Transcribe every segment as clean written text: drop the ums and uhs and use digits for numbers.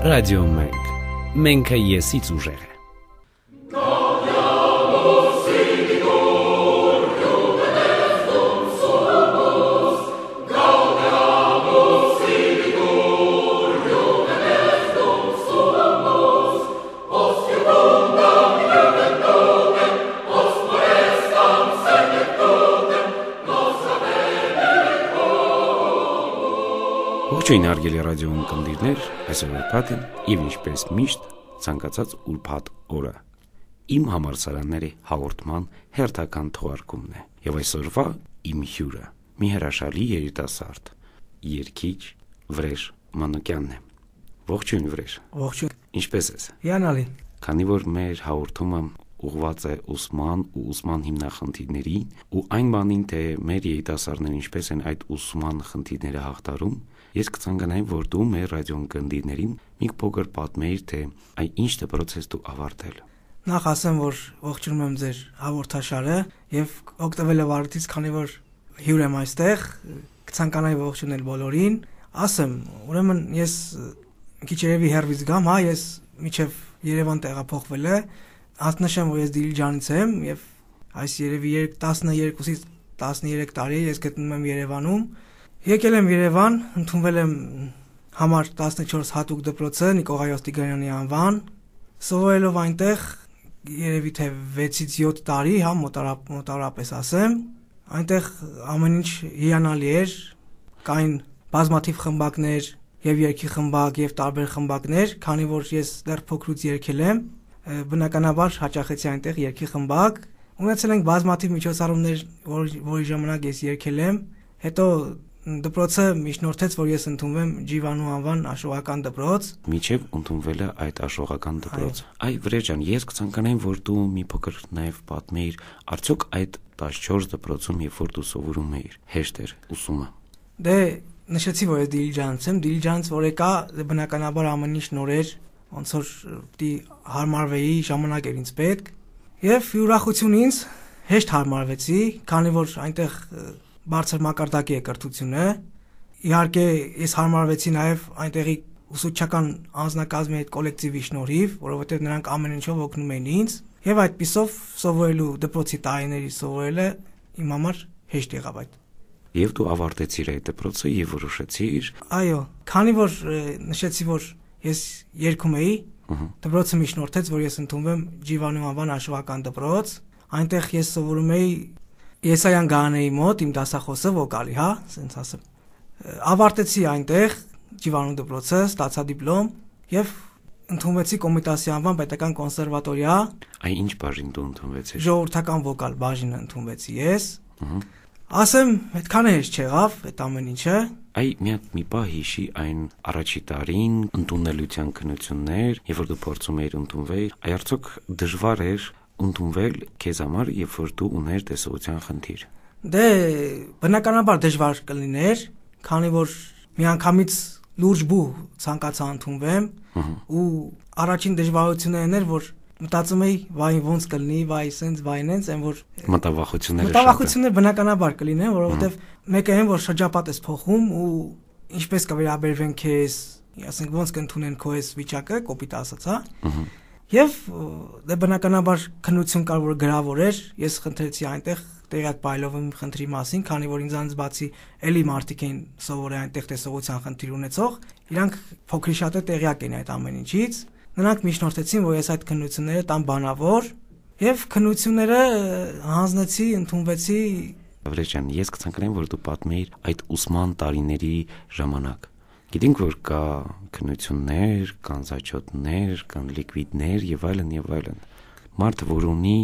Ռադիո Մենք։ Մենքը եսից ուժեղ է։ Ողջույն հարգելի ռադիո ունկնդիրներ, այսօր ուրբաթ է եւ ինչպես միշտ ցանկացած ուրբաթ օրը իմ համալսարանների հաղորդման հերթական թողարկումն է եւ այսօրվա իմ հյուրը մի հրաշալի երիտասարդ երգիչ Վրեժ Մանուկյանն է։ Ողջույն Վրեժ։ Ողջույն։ Ինչպես ես։ Հիանալի։ Քանի որ մեր հաղորդումը ուղղված է ուսման ու ուսման հիմնախնդիրներին ու այն բանին, թե մեր երիտասարդները ինչպես են այդ ուսման խնդիրները հաղթարում, ես կցանկանայի, որ դու մեր ռադիոընկերներին մի փոքր պատմեիր, թե այն ինչ դպրոց ես դու ավարտել։ Նախ ասեմ, որ ողջունում եմ ձեր հաղորդաշարը եւ օգտվելով արդից, քանի որ հյուր եմ այստեղ, կցանկանայի ողջունել բոլորին։ Ասեմ, ուրեմն ես մի քիչ երևի հերվից գամ, ես միջև Երևան տեղափոխվել եմ, նշեմ, որ ես Դիլիջանից եմ եւ այս երևի 12-ից 13 տարի ես գտնվում եմ Երևանում։ Եկել եմ Երևան, ընդունվել եմ համար 14 հատուկ դպրոցը Նիկողայոս Տիգրանյանի անվան, սովորելով այնտեղ երևի թե 6-ից 7 տարի, մոտավորապես ասեմ, այնտեղ ամեն ինչ հիանալի էր, կային բազմաթիվ խմբակներ եւ երգի խմբակ եւ տարբեր խմբակներ, քանի որ ես դեռ փոքրուց երգել եմ, բնականաբար հաճախեցի այնտեղ երգի խմբակ, ունեցել ենք բազմաթիվ միջոցառումներ, որի ժամանակ ես երգել եմ, հետո դպրոցը միջնորդեց, որ ես ընդունվեմ Ջիվանու անվան աշխուղական դպրոց։ Միջև ընդունվել է այդ աշխուղական դպրոց։ Այ Վրեժ ջան, ես կցանկանայի, որ դու մի փոքր նաև պատմեիր, արդյոք այդ 14 դպրոցում, երբ որ դու սովորում էիր, հեշտ էր ուսումը։ Դե նշեցի, որ ես Դիլիջանից եմ, Դիլիջանից որ եկա, բնականաբար ամեն ինչ նոր էր, ոնց որ պիտի հարմարվեի, ժամանակ էր ինձ պետք, եւ ուրախություն ինձ հեշտ հարմարվեցի, քանի որ այնտեղ բարձր մակարդակի է կրթությունը։ Իհարկե ես հարմարվեցի նաև այնտեղի ուսուցչական անձնակազմի հետ կոլեկտիվի շնորհիվ, որովհետև նրանք ամեն ինչով օգնում էին ինձ, եւ այդպիսով սովորելու դպրոցի տարիների սովորելը իմ համար հեշտ եղավ այդ։ Եվ դու ավարտեցիր այդ դպրոցը եւ որոշեցիր։ Այո, քանի որ նշեցի, որ ես երգում էի, դպրոցը միջնորդեց, որ ես ընդունվեմ Ջիվանու անվան աշխուղական դպրոց, այնտեղ ես սովորում էի Եսայան Գարանեի մոտ իմ դասախոսը վոկալի, ասենց ասեմ։ Ավարտեցի այնտեղ Ջիվանու դպրոցը, ստացա դիպլոմ եւ ընդունվեցի Կոմիտասի անվան պետական կոնսերվատորիա։ Այ ինչ բաժին դու ընդունվեցիր։ Ժողովրդական վոկալ բաժինը ընդունվեցի ես։ Ասեմ, այդքան էլ չեղավ այդ ամեն ինչը։ Այ մի պահ հիշի այն առաջի տարին ընդունելության քննություններ, երբ որ դու փորձում էիր ընդունվել, այ արդյոք դժվար էր ընդունվել քեզ համար, երբ որ դու ուներ տեսողության խնդիր։ Դե բնականաբար դժվար կլիներ, քանի որ միանգամից լուրջ բու ցանկացա ընդունվեմ ու առաջին դժվարությունն էր, որ մտածում էի, վայ ոնց կլինի, վայ սենց, վայ նենց, այն որ մտավախությունները բնականաբար կլինեն, որովհետև մեկը այն որ շրջապատ ես փոխում ու ինչպես կվերաբերվեն քեզ, ասենք ոնց կընդունեն քո այս վիճակը, կոպիտ ասած, Եվ դե բնականաբար քննություն կար, որ գրավոր էր, ես խնդրեցի այնտեղ տեղյակ բայելով իմ խնդրի մասին, քանի որ ինձանից բացի էլի մարդիկ էին սովորել այնտեղ տեսողության խնդիր ունեցող, իրանք փոքրի շատ տեղյակ էին այդ ամեն ինչից, նրանք միջնորդեցին, որ ես այդ քննությունները տամ բանավոր, եւ քննությունները հանձնեցի, ընդունվեցի։ Վրեժ ջան, ես կցանկանայի, որ դու պատմեիր այդ ուսման տարիների ժամանակ։ Գիտենք, որ կա քննություններ, կան զաչոտներ, կան լիկվիդներ եւ այլն եւ այլն։ Մարդը, որ ունի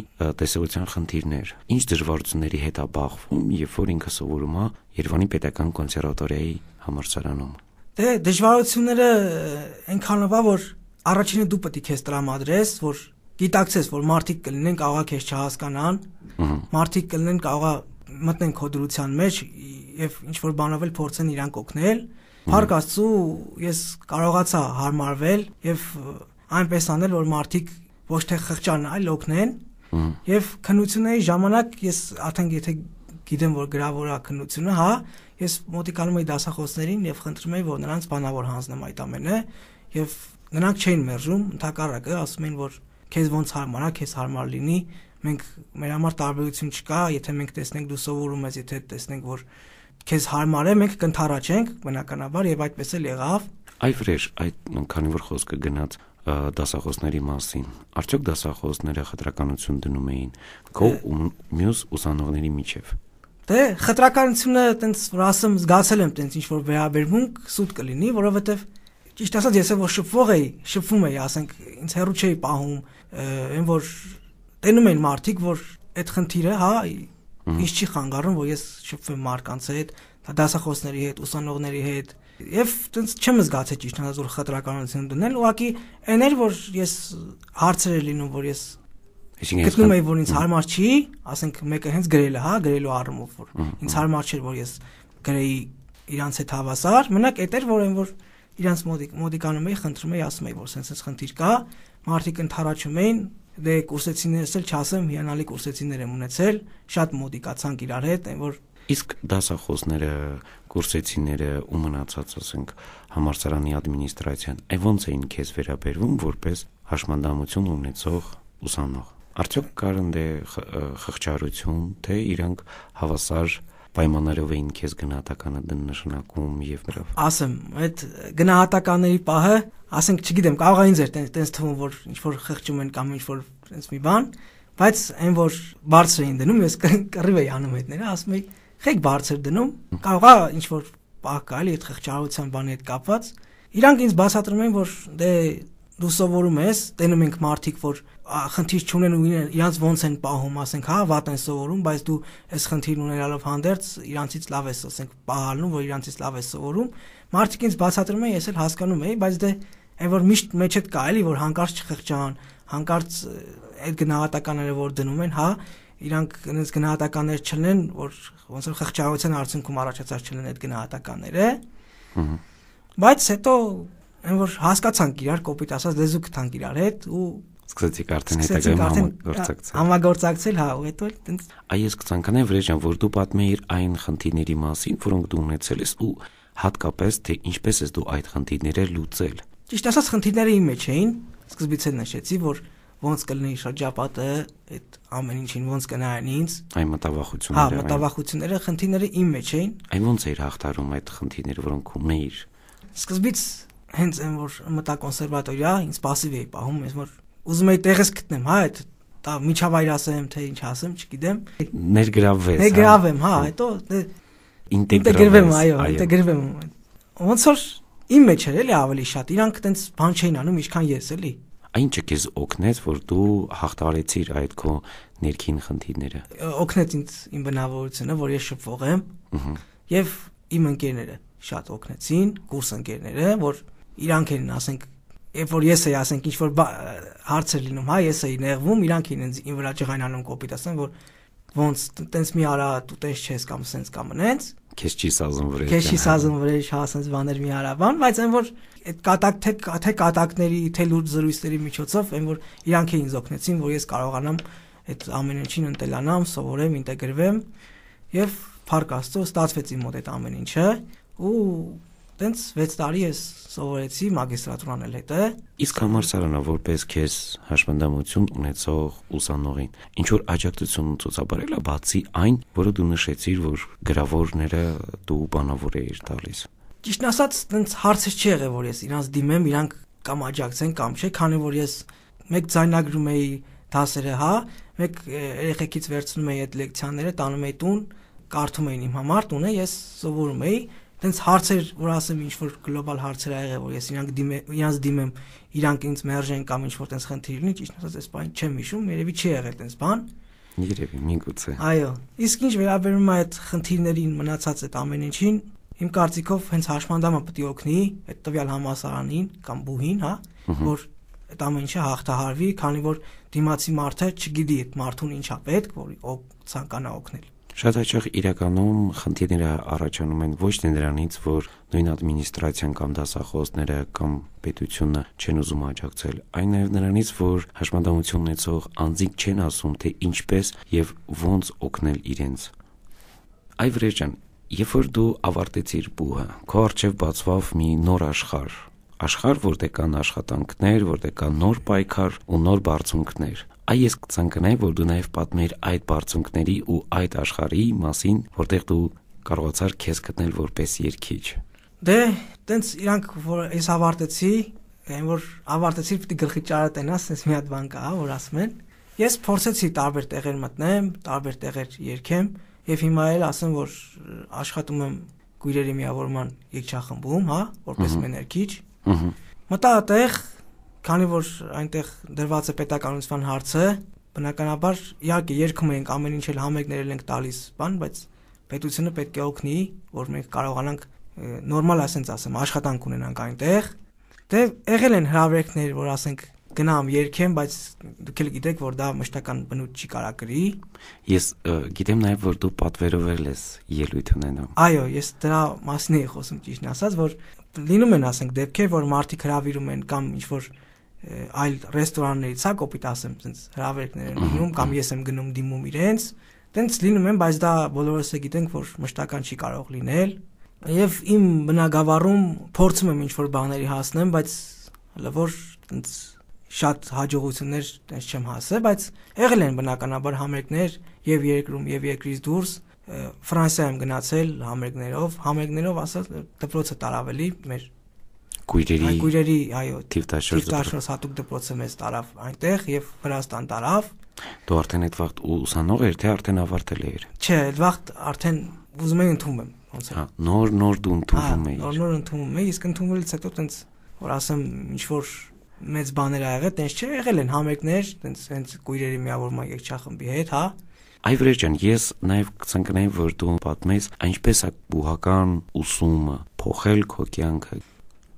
տեսողության խնդիրներ, ինչ դժվարությունների հետ է բախվում, երբ որ ինքը սովորում է Երևանի պետական կոնսերվատորիայի համալսարանում։ Դե դժվարությունները այնքանով է, որ առաջինը դու պետք է քեզ տրամադրես, որ գիտակցես, որ մարդիկ կլինեն, կարողա քեզ չհասկանան, մարդիկ կլինեն, կարողա մտնեն քո դրության մեջ եւ ինչ որ բանով էլ փորձեն իրանք օգնել։ Փառք Աստծո, ես կարողացա հարմարվել եւ այնպես անել, որ մարդիկ ոչ թե խղճան, այլ օգնեն։ Եվ քննությունների ժամանակ ես արդեն եթե գիտեմ, որ գրավոր է քննությունը, ես մոտիկանում էի դասախոսներին եւ խնդրում էի, որ նրանց բանավոր հանձնեմ այդ ամենը եւ նրանք չէին մերժում, ընդհակառակը ասում էին, որ քեզ ոնց հարմար է, քեզ հարմար լինի, մենք մեր համար տարբերություն չկա, եթե մենք տեսնենք դու սովորում ես, եթե տեսնենք, որ քեզ հարմար է, մենք կընթառաջենք, բնականաբար, եւ այդպես էլ եղավ։ Այ վրեժ, այդ քանի որ խոսքը գնաց դասախոսների մասին, արդյոք դասախոսները խտրականություն դնում էին քո ու մյուս ուսանողների միջև։ Դե խտրականությունը տենց որ ասեմ զգացել եմ տենց ինչ որ վերաբերմունք սուտ կլինի, որովհետեւ ճիշտ ասած ես որ շփվում էի, ասենք ինձ հեռու չէի պահում, այն որ տենում են մարդիկ, որ այդ խնդիրը, հա, ինձ չի խանգարում, որ ես շփվեմ մարդկանց հետ, դասախոսների հետ, ուսանողների հետ, եւ տենց չեմ զգացել ճիշտ ասած որ խտրականություն դնել, ուղղակի այն էր որ ես հարցեր էր լինում, որ ես գտնում էի, որ ինձ հարմար չի, ասենք մեկը հենց գրելը, հա, գրելու առումով, որ ինձ հարմար չէր, որ ես գրեի իրանց հետ հավասար, մենակ այդ էր, որ այն որ իրանց մոդիկանում էի, խնդրում էի, ասում էի, որ sense խնդիր կա, մարդիկ ընդառաջում էին, դե կուրսեցիներս էլ չասեմ, հիանալի կուրսեցիներ եմ ունեցել, շատ մոդիկացանք իրար հետ, այն որ իսկ դասախոսները, կուրսեցիները ու մնացած, ասենք, համալսարանի ադմինիստրացիան, այն ոնց էին քեզ վերաբերվում որպես հաշմանդամություն ունեցող ուսանող։ Արդյոք կար ընդ խղճարություն, թե իրանք հավասար պայմաններով էին քեզ գնահատականը նշանակում եւ դրավ։ Ասեմ, այդ գնահատականների պահը, ասենք, չգիտեմ, կարող է ինձ տենց թվում, որ ինչ որ խղճում են կամ ինչ որ տենց մի բան, բայց այն որ բարձր էին դնում, ես կռիվ էի անում հետները, ասում էի, խեք բարձր դնում, կարող է ինչ որ պահ կա, էլի այդ խղճարության բանի հետ կապված։ Իրանք ինձ բացատրում են, որ դե դու սովորում ես, տենում ենք մարդիկ, որ խնդիր չունեն ու իրանց ոնց են պահում, ասենք, հա, վատ են սովորում, բայց դու այս խնդիրն ունենալով հանդերձ իրանցից լավ ես, ասենք, պահալնում, որ իրանցից լավ ես սովորում։ Մարդիկ ինձ բացատրում են, ես էլ հասկանում էի, բայց դե այն որ միշտ մեջդ կա, էլի, որ հանկարծ չխղճան, հանկարծ այդ գնահատականները որ դնում են, հա, իրանք այնպես գնահատականներ չլինեն, որ ոնց որ խղճարության արդյունքում առաջացած չլինեն այդ գնահատականները։ Բայց հետո այն որ հասկացանք իրար, կոպիտ ասած լեզու գտանք իրար հետ ու սկսեցիք արդեն հետագայում համագործակցել, հա, ու հետո էլ տենց։ Այ ես կցանկանայի վրեժան, որ դու պատմեիր այն խնդիրների մասին, որոնք դու ունեցել ես ու հատկապես թե ինչպես ես դու այդ խնդիրները լուծել։ Ճիշտ ասած խնդիրները իմ մեջ էին, սկզբից էլ նշեցի, որ ոնց կլինի շրջապատը, այդ ամեն ինչին ոնց կնայեն ինձ։ Այն մտավախությունները։ Հա, մտավախությունները, խնդիրները իմ մեջ էին։ Այն ոնց էր հաղթարում այդ խնդիրները, որոնք ունեիր։ Սկզբից հենց այն որ մտա կոնսերվատորիա, ինձ пассив էի պահում, ես որ ուզում էի տեղս գտնեմ, հա, այդ դա միջավայր ասեմ, թե ինչ ասեմ, չգիտեմ։ Ներգրավեմ, հա, հետո ինտեգրվեմ, այո, ինտեգրվեմ։ Ոնց որ իմ մեջ էր էլի ավելի շատ, իրանք տենց բան չէին անում, ինչքան ես էլի։ Ինչը քեզ օգնեց, որ դու հաղթարեցիր այդ քո ներքին խնդիրները։ Օգնեց ինձ իմ բնավորությունը, որ ես շփվող եմ, եւ իմ ընկերները շատ օգնեցին, կուրս ընկերները, որ իրանք են, ասենք, երբ որ ես էի, ասենք, ինչ որ հարցեր լինում, հա, ես էի նեղվում, իրանք են ինձ իմ վրա ջղայնանում կոպիտ, ասեն, որ ոնց տենց մի արա, դու տենց չես կամ սենց կամ նենց։ Քեզ չի սազում վրեժ։ Քեզ չի սազում վրեժ, հա, ասենց բաներ մի արաբան, բայց այն որ այդ կատակ թե կատակների, թե լուրջ զրույցների միջոցով, այն որ իրանք ինձ օգնեցին, որ ես կարողանամ այդ ամեն ինչին ընտելանամ, սովորեմ, ինտեգրվեմ եւ փառք Աստծո ստացվեց իմ մոտ այդ ամեն ինչը ու տենց 6 տարի ես սովորեցի մագիստրատուրան էլ հետը։ Իսկ համալսարանը որպես քեզ հաշմանդամություն ունեցող ուսանողին ինչ որ աջակցություն ցուցաբերել է բացի այն, որը դու նշեցիր, որ գրավորները դու բանավոր էիր տալիս։ Ճիշտն ասած, տենց հարցեր չի եղել, որ ես իրանց դիմեմ, իրանք կամ աջակցեն կամ չէ, քանի որ ես մեկ ձայնագրում էի դասերը, հա, մեկ երեխեքից վերցնում էի այդ լեկցիաները, տանում էի տուն, կարդում էին իմ համար, տունը ես սովորում էի։ Տենց հարցեր, որ ասեմ ինչ որ գլոբալ հարցեր ա եղել, որ ես իրանց դիմեմ, իրանք ինձ մերժեն կամ ինչ որ տենց խնդիր լինի, ճիշտ ասած, այս բանը չեմ հիշում, երևի չի եղել տենց բան։ Երևի միգուցե։ Այո, իսկ ինչ վերաբերում է այդ խնդիրներին, մնացած այդ ամեն ինչին, իմ կարծիքով հենց հաշմանդամը պետք է օգնի այդ տվյալ համալսարանին կամ բուհին, հա, որ այդ ամեն ինչը հաղթահարվի, քանի որ դիմացի մարդը չգիտի այդ մարդուն ինչա պետք, որ ցանկանա օգնել։ Շատ հաճախ իրականում խնդիրները առաջանում են ոչ թե նրանից, որ նույն ադմինիստրացիան կամ դասախոսները կամ պետությունը չեն ուզում աջակցել, այլ նաև նրանից, որ հաշմանդամություն ունեցող անձինք չեն ասում, թե ինչպես եւ ոնց օգնել իրենց։ Այ վրեժան, երբ որ դու ավարտեցիր բուհը, քո առջև բացվավ մի նոր աշխարհ, աշխարհ, որտեղ կան աշխատանքներ, որտեղ կան նոր պայքար ու նոր բարձունքներ։ Ես կցանկանայի, որ դու նաև պատմեիր այդ բարձունքների ու այդ աշխարհի մասին, որտեղ դու կարողացար քեզ գտնել որպես երգիչ։ Դե, տենց իրանք որ ես ավարտեցի, որ ավարտեցի պիտի գլխի ճարը տենաս, այս մի հատ բան կա, որ ասում են։ Ես փորձեցի տարբեր տեղեր մտնեմ, տարբեր տեղեր երգեմ, եւ հիմա էլ ասեմ, որ աշխատում եմ Գույրերի միավորման երգչախմբում, որպես մեներքիչ։ Մտա այդտեղ, քանի որ այնտեղ դրված է պետականության հարցը, բնականաբար իհարկե երգում ենք, ամեն ինչ էլ համերգներել ենք տալիս, բայց պետությունը պետք է օգնի, որ մենք կարողանանք նորմալ ասենց ասեմ, աշխատանք ունենանք այնտեղ։ Դե եղել են հրավերներ, որ ասենք գնամ երգեմ, բայց դուք էլ գիտեք, որ դա մշտական բնույթ չի կարա կրի։ Ես գիտեմ նաև, որ դու պատվերով ես ելույթ ունենում։ Այո, ես դրա մասին եմ խոսում, ճիշտն ասած, որ լինում են, ասենք, դեպքեր, որ մարդիկ հրավիրում են կամ ինչ-որ այլ ռեստորաններից, կոպիտ ասեմ, ասենց հրավերներ են լինում, կամ ես եմ գնում դիմում իրենց, տենց լինում են, բայց դա բոլորս է գիտենք, որ մշտական չի կարող լինել։ Եվ իմ բնակավարում փորձում եմ ինչ-որ բաների հասնեմ, բայց որ տենց շատ հաջողություններ տենց չեմ հասել, բայց եղել են բնականաբար համերգներ եւ երկրում եւ երկրից դուրս, Ֆրանսիա եմ գնացել համերգներով ասած դպրոցը տարավ էլի մեր Գույրերի, այո, Թիվտաշորս հատուկ դպրոցը մեզ տարավ այնտեղ եւ Վրաստան տարավ։ Դու արդեն այդ վաղ ուսանող ես, թե արդեն ավարտել ես։ Չէ, այդ վաղ արդեն ուզում եմ ընդունում եմ, ոնց է։ Նոր դու ընդունում ես։ Նոր ընդունում եմ, իսկ ընդունվելուց հետո տենց որ ասեմ ինչ որ մեծ բաներ ա եղել, տենց չէ, եղել են համերգներ, տենց հենց Գույրերի միավորման երգչախմբի հետ, Այ Վրեժան, ես նաև կցանկանայի, որ դու պատմես, ինչպես է բուհական ուսումը փոխել քո կյանքը։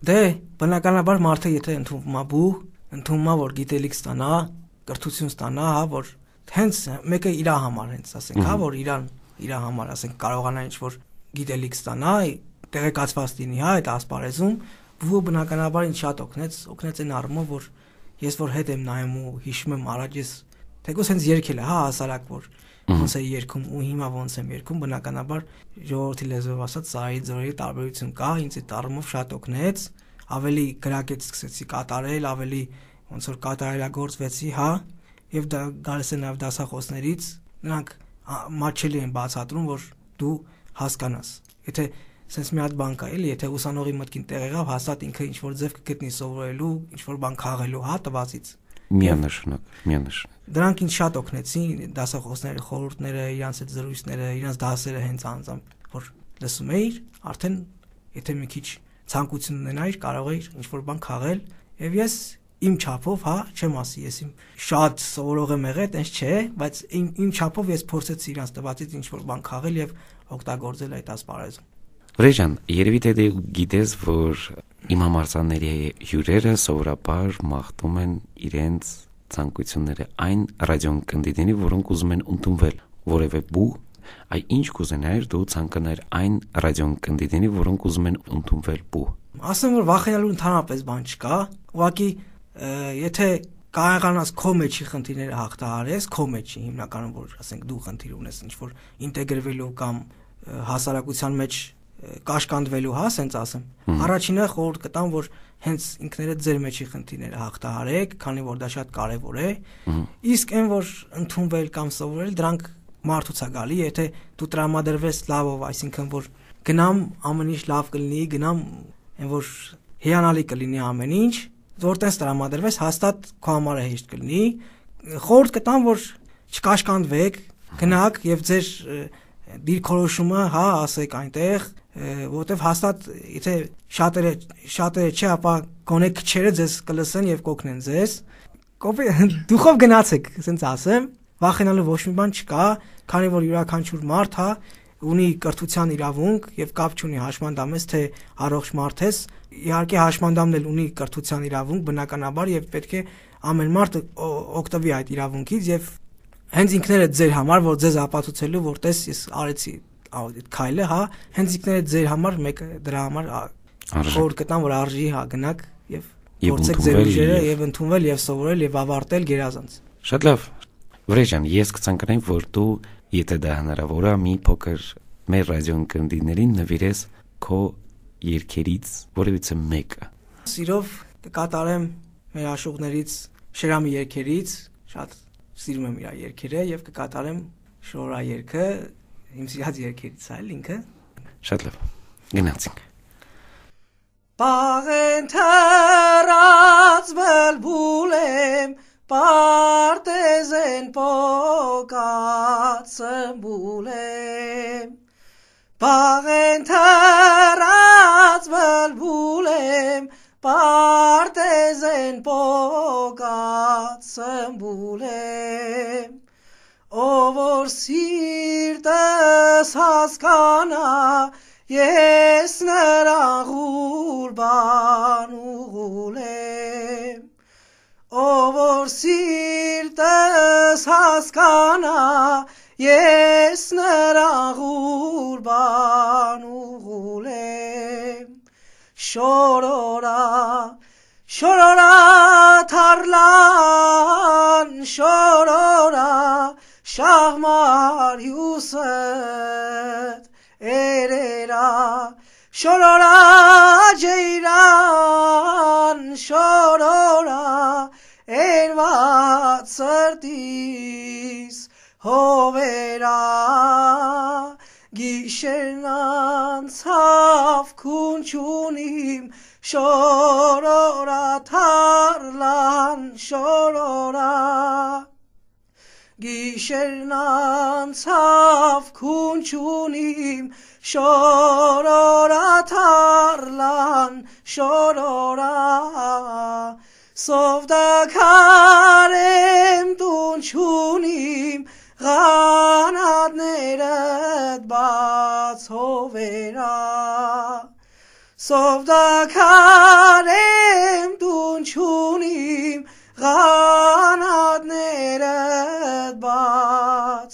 Դե, բնականաբար մարդը եթե ընդունում է բուհ, ընդունում է որ գիտելիք ստանա, կրթություն ստանա, որ հենց մեկը իր համար հենց ասենք, որ իր համար ասենք կարողանա ինչ-որ գիտելիք ստանա, տեղեկացված լինի, այդ ասպարեզում, բուհը բնականաբար ինձ շատ օգնեց այն առումով, որ ես որ հետ եմ նայում ու հիշում եմ առաջ ես թեկուզ հենց երգել է, հասարակ որ ոնց է երգում ու հիմա ոնց եմ երգում, բնականաբար ժողովրդի լեզվով ասած սարի ձորերի տարբերություն կա, ինձ այդ առումով շատ օգնեց, ավելի գրագետ սկսեցի կատարել, ավելի ոնց որ կատարելագործվեցի, եւ դա գալիս է նաեւ դասախոսներից, նրանք մատչելի են բացատրում, որ դու հասկանաս։ Եթե sense մի հատ բան կա, էլի, եթե ուսանողի մտքին տեղ եղավ, հաստատ ինքը ինչ որ ձև կգտնի սովորելու, ինչ որ բան քաղելու, տվածից։ Միանշանակ։ Դրանք ինձ շատ օգնեցին, դասախոսները, խորհուրդները, իրանց այդ զրույցները, իրանց դասերը հենց անձամբ, որ լսում էիր, արդեն եթե մի քիչ ցանկություն ունենայիր, կարող էիր ինչ որ բան քաղել, եւ ես իմ չափով, չեմ ասի, ես իմ շատ սովորող եմ եղել, տենց չէ, բայց իմ չափով ես փորձեցի իրանց տվածից ինչ որ բան քաղել եւ օգտագործել այդ ասպարեզում։ Վրեժան, երևի թե դու գիտես, որ իմ համալսարանների հյուրերը սովորաբար մաղթում են իրենց ցանկությունները այն ռադիոընկերների, որոնք ուզում են ընդունվել որևէ բուհ, ինչ կուզենայիր դու ցանկանայիր այն ռադիոընկերների, որոնք ուզում են ընդունվել բուհ։ Ասեմ, որ վախենալու ընդհանրապես բան չկա, ուղղակի եթե կարողանաս քո մեջի խնդիրները հաղթահարես, քո մեջի հիմնականում որ ասենք դու խնդիր ունես ինչ որ ինտեգրվելու կամ հասարակության մեջ կաշկանդվելու, ասենց ասեմ։ Առաջինը խորհուրդ կտամ, որ հենց ինքներդ ձեր մեջի խնդիրները հաղթահարեք, քանի որ դա շատ կարևոր է։ Իսկ այն որ ընդունվել կամ սովորել, դրանք մարդուց է գալի, եթե դու տրամադրվես լավով, այսինքն որ գնամ ամեն ինչ լավ կլինի, գնամ այն որ հիանալի կլինի ամեն ինչ, որտես տրամադրվես, հաստատ քո համար հեշտ կլինի։ Խորհուրդ կտամ, որ չկաշկանդվեք, գնաք եւ ձեր դիրքորոշումը, ասեք այնտեղ, որտեվ հաստատ եթե շատերը չէ, ապա գոնե քչերը ձեզ կլսեն եւ կօգնեն ձեզ։ Դուխով գնացեք, ասենց ասեմ, վախենալու ոչ մի բան չկա, քանի որ յուրաքանչյուր մարդ ունի կրթության իրավունք եւ կապ չունի հաշմանդամ ես թե առողջ մարդ ես, իհարկե հաշմանդամն էլ ունի կրթության իրավունք բնականաբար եւ պետք է ամեն մարդ օգտվի այդ իրավունքից եւ հենց ինքներդ ձեր համար, որ ձեզ ապացուցելու, որտես ես արեցի այդ քայլը, հենց ինքներդ ձեր համար մեկը դրա համար խորհուրդ կտամ, որ արժի գնաք եւ փորձեք ձեր ուժերը եւ ընդունվել եւ սովորել եւ ավարտել գերազանց։ Շատ լավ։ Վրեժան, ես կցանկանայի, որ դու, եթե դա հնարավոր է, մի փոքր մեր ռադիոընկերներին նվիրես քո երգերից որևիցե մեկը։ Սիրով կկատարեմ մեր աշուղներից Շերամի երգերից, շատ սիրում եմ իր երգերը եւ կկատարեմ Շորորա երգը, իմ սիրած երգերից է ինքը։ Շատ լավ։ Գնացինք։ Պաղեն թրած բլբուլեմ, պարտեզեն պոկած սմբուլեմ, Պաղեն թրած բլբուլեմ, պարտեզեն պոկած սմբուլեմ, ով որ սիրտս հասկանա, ես նրան ղուրբան ուղուլեմ, ով որ սիրտս հասկանա, ես նրան ղուրբան ուղուլեմ, շորորա, շորորա թարլան, շորորա, շահմար յուսըտ, Երերա, շորորա ջեյրան, շորորա, երված սրտիս հովերա, գիշերն անցավ քուն չունիմ, շորորա թարլան, շորորա, Գիշերն անցավ քուն չունիմ, շորորա թարլան, շորորա, սովդակարեմ տուն չունիմ, ղանատներդ բաց հովերա, սովդակարեմ տուն չունիմ, ղանատներդ բաց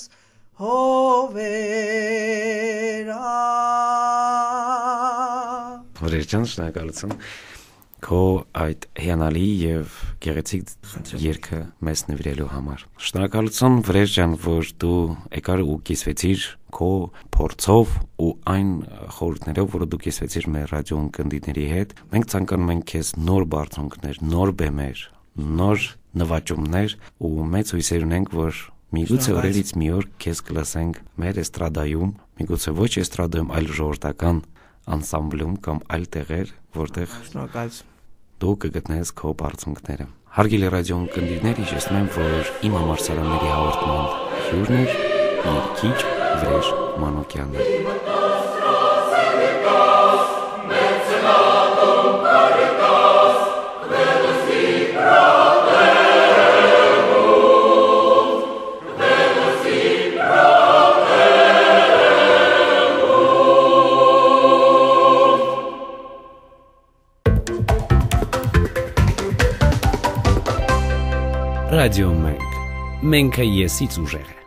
հովերա։ Վրեժան, շնորհակալություն քո այդ հիանալի եւ գեղեցիկ երգը մեզ նվիրելու համար։ Շնորհակալություն Վրեժան, որ դու եկար ու կիսվեցիր քո փորձով ու այն խորհուրդներով, որ դու կիսվեցիր մեր ռադիո ընկերների հետ։ Մենք ցանկանում ենք քեզ նոր բարձունքներ, նոր բեմեր, նոր նվաճումներ ու մեծ հույսեր ունենք, որ միգուցե օրերից մի օր քեզ կլսենք մեր էստրադայում, միգուցե ոչ էստրադայում, այլ ժողովրդական անսամբլում կամ այլ տեղեր, որտեղ դու կգտնես քո բարձունքները։ Հարգելի ռադիո ընկերներ, հիշեցնում եմ, որ իմ համալսարանների հաղորդման հյուրն էր երգիչ Վրեժ Մանուկյանը։ Ռադիո Մենք, մենքը եսից ուժեղ է։